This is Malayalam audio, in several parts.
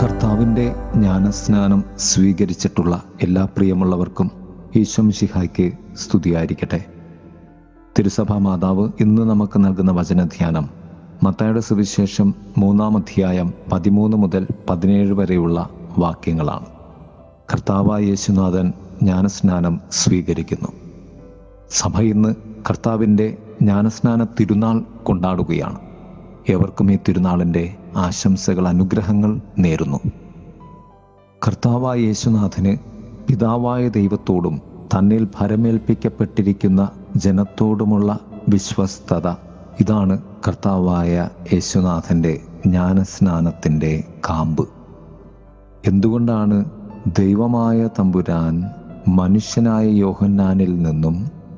കർത്താവിൻ്റെ ജ്ഞാനസ്നാനം സ്വീകരിച്ചിട്ടുള്ള എല്ലാ പ്രിയമുള്ളവർക്കും ഈശോ മിശിഹായ്ക്ക് സ്തുതിയായിരിക്കട്ടെ. തിരുസഭാ മാതാവ് ഇന്ന് നമുക്ക് നൽകുന്ന വചനധ്യാനം മത്തായിയുടെ സുവിശേഷം 3-ാം അധ്യായം 13 മുതൽ 17 വരെയുള്ള വാക്യങ്ങളാണ്. കർത്താവായ യേശുനാഥൻ ജ്ഞാനസ്നാനം സ്വീകരിക്കുന്നു. സഭ ഇന്ന് കർത്താവിൻ്റെ ജ്ഞാനസ്നാന തിരുനാൾ കൊണ്ടാടുകയാണ്. ഏവർക്കും ഈ തിരുനാളിൻ്റെ ആശംസകൾ, അനുഗ്രഹങ്ങൾ നേരുന്നു. കർത്താവായ യേശുനാഥന് പിതാവായ ദൈവത്തോടും തന്നിൽ ഭരമേൽപ്പിക്കപ്പെട്ടിരിക്കുന്ന ജനത്തോടുമുള്ള വിശ്വസ്തത, ഇതാണ് കർത്താവായ യേശുനാഥൻ്റെ ജ്ഞാനസ്നാനത്തിൻ്റെ കാമ്പ്. എന്തുകൊണ്ടാണ് ദൈവമായ തമ്പുരാൻ മനുഷ്യനായ യോഹന്നാനിൽ നിന്നും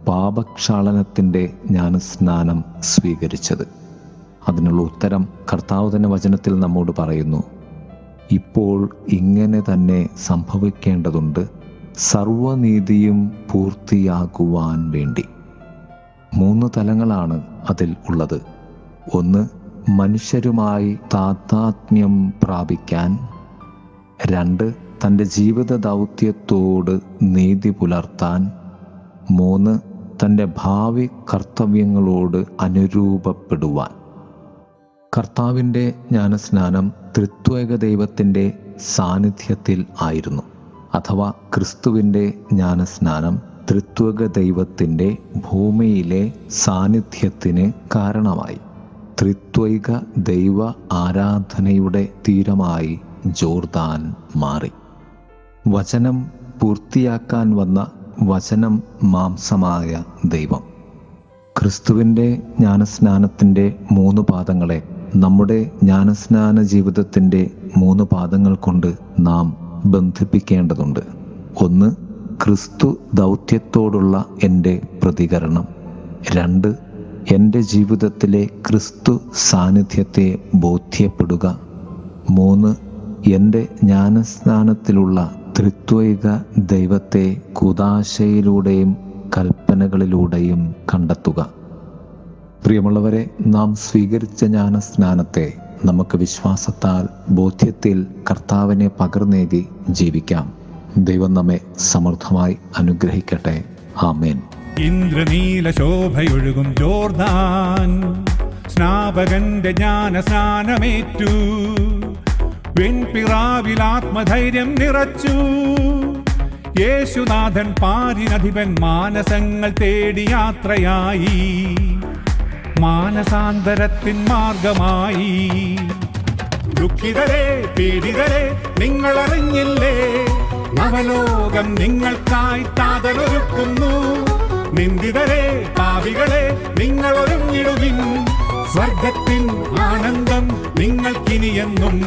പാപക്ഷാളനത്തിൻ്റെ ജ്ഞാനസ്നാനം സ്വീകരിച്ചത്? അതിനുള്ള ഉത്തരം കർത്താവ് തന്നെ വചനത്തിൽ നമ്മോട് പറയുന്നു. ഇപ്പോൾ ഇങ്ങനെ തന്നെ സംഭവിക്കേണ്ടതുണ്ട്, സർവനീതിയും പൂർത്തിയാകുവാൻ വേണ്ടി. 3 തലങ്ങളാണ് അതിൽ ഉള്ളത്. 1, മനുഷ്യരുമായി താതാത്മ്യം പ്രാപിക്കാൻ. 2, തൻ്റെ ജീവിത ദൗത്യത്തോട് നീതി പുലർത്താൻ. 3, തൻ്റെ ഭാവി കർത്തവ്യങ്ങളോട് അനുരൂപപ്പെടുവാൻ. കർത്താവിൻ്റെ ജ്ഞാനസ്നാനം ത്രിത്വൈക ദൈവത്തിൻ്റെ സാന്നിധ്യത്തിൽ ആയിരുന്നു. അഥവാ ക്രിസ്തുവിൻ്റെ ജ്ഞാനസ്നാനം ത്രിത്വക ദൈവത്തിൻ്റെ ഭൂമിയിലെ സാന്നിധ്യത്തിന് കാരണമായി. ത്രിത്വൈക ദൈവ ആരാധനയുടെ തീരമായി ജോർദാൻ മാറി. വചനം പൂർത്തിയാക്കാൻ വന്ന വചനം മാംസമായ ദൈവം. ക്രിസ്തുവിൻ്റെ ജ്ഞാനസ്നാനത്തിൻ്റെ 3 പാദങ്ങളെ നമ്മുടെ ജ്ഞാനസ്നാന ജീവിതത്തിൻ്റെ 3 പാദങ്ങൾ കൊണ്ട് നാം ബന്ധിപ്പിക്കേണ്ടതുണ്ട്. 1, ക്രിസ്തു ദൗത്യത്തോടുള്ള എൻ്റെ പ്രതികരണം. 2, എൻ്റെ ജീവിതത്തിലെ ക്രിസ്തു സാന്നിധ്യത്തെ ബോധ്യപ്പെടുക. 3, എൻ്റെ ജ്ഞാനസ്നാനത്തിലുള്ള ത്രിത്വൈക ദൈവത്തെ കൂദാശയിലൂടെയും കൽപ്പനകളിലൂടെയും കണ്ടെത്തുക. പ്രിയമുള്ളവരെ, നാം സ്വീകരിച്ച ജ്ഞാനസ്നാനത്തെ നമുക്ക് വിശ്വാസത്താൽ, ബോധ്യത്തിൽ കർത്താവിനെ പകർന്നേകി ജീവിക്കാം. ദൈവം നമ്മെ സമൃദ്ധമായി അനുഗ്രഹിക്കട്ടെ. ആമേൻ. ഇന്ദ്രനീല ശോഭയൊഴുകും ജോർദാൻ, സ്നാപകന്റെ ജ്ഞാനസ്നാനമേറ്റു. വെൺപിറാവിൽ ആത്മധൈര്യം നിറച്ചു. യേശുനാഥൻ പാരിനധിപൻ മാനസങ്ങൾ തേടി യാത്രയായി. മാനസാന്തരത്തിൻ മാർഗമായി. ദുഃഖിതരെ, പീഡിതരെ, നിങ്ങൾ അറിഞ്ഞില്ലേ? നവലോകം നിങ്ങൾക്കായി താതനൊരുക്കുന്നു. നിന്ദിതരെ, പാപികളെ, നിങ്ങൾ ഒരുങ്ങിടുവിൻ. സ്വർഗത്തിൻ ആനന്ദം നിങ്ങൾക്കിനിയെന്നും.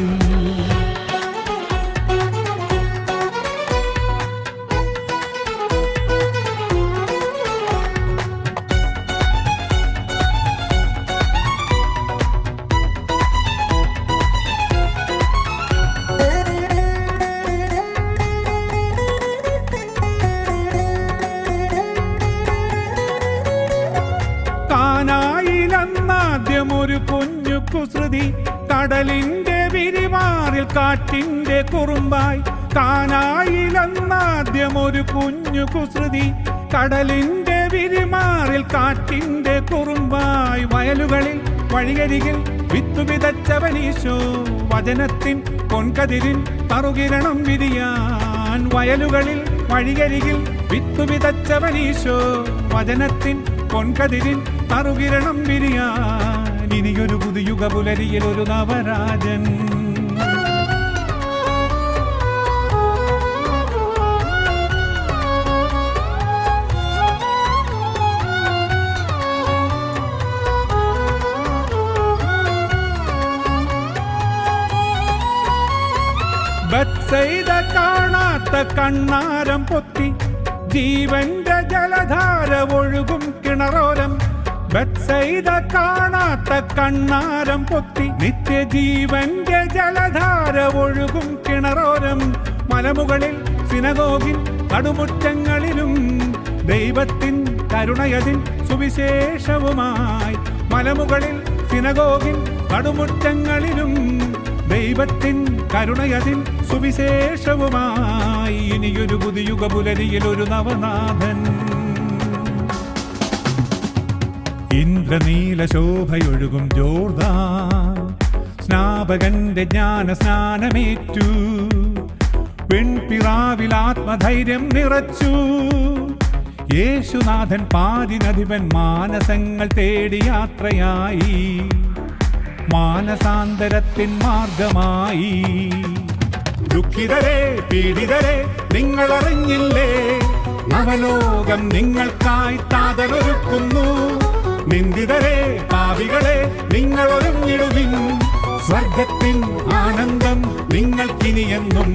ഒരു കുഞ്ഞു കുസൃതി കടലിന്റെ വിരിമാറിൽ കാറ്റിന്റെ കുറുമ്പായി. കാനായിലെന്നാദ്യം ഒരു കുഞ്ഞു കുസൃതി കടലിന്റെ വിരിമാറിൽ കാറ്റിന്റെ കുറുമ്പായി. വയലുകളിൽ വഴിയരികിൽ വിത്തു വിതച്ചവനീശോ, വചനത്തിൻ പൊൻകതിരിൻ തറുകിരണം വിരിയാൻ. വയലുകളിൽ വഴിയരികിൽ വിത്തു വിതച്ചവനീശോ, വചനത്തിൻ പൊൻകതിരിൻ തറുകിരണം വിരിയാൻ. ഇനിയൊരു പുതുയുഗ പുലരിയിൽ ഒരു നവരാജൻ. ബത്സയിദ കാണാത്ത കണ്ണാരം പൊത്തി, ജീവന്റെ ജലധാര ഒഴുകും കിണറോരം. ബത്സയിദ കാണാത്ത കണ്ണാരം പൊത്തി, നിത്യജീവന്റെ ജലധാര ഒഴുകും കിണറോരം. മലമുകളിൽ സിനഗോഗിൽ കടുമുറ്റങ്ങളിലും ദൈവത്തിൻ കരുണയതിൻ സുവിശേഷവുമായി. മലമുകളിൽ സിനഗോഗിൽ കടുമുറ്റങ്ങളിലും ദൈവത്തിൻ കരുണയതിൻ സുവിശേഷവുമായി ഇനിയൊരു പുതിയുഗ പുലരിയിൽ ഒരു നവനാഥൻ. ഇന്ദ്രനീല ശോഭയൊഴുകും ജോർദാൻ സ്നാപകന്റെ ജ്ഞാന സ്നാനമേറ്റു. പെൺപിറാവിൽ ആത്മധൈര്യം നിറച്ചു. യേശുനാഥൻ പാതിനധിപൻ മാനസങ്ങൾ തേടി യാത്രയായി. മാനസാന്തരത്തിൻ മാർഗമായി. ദുഃഖിതരെ പീഡിതരെ നിങ്ങൾ അറിഞ്ഞില്ലേ, നവലോകം നിങ്ങൾക്കായി താതനൊരുക്കുന്നു. നിന്ദിതരെ പാപികളെ നിങ്ങൾ ഒരുങ്ങിടുവിൻ, സ്വർഗത്തിൻ ആനന്ദം നിങ്ങൾക്കിനിയെന്നും.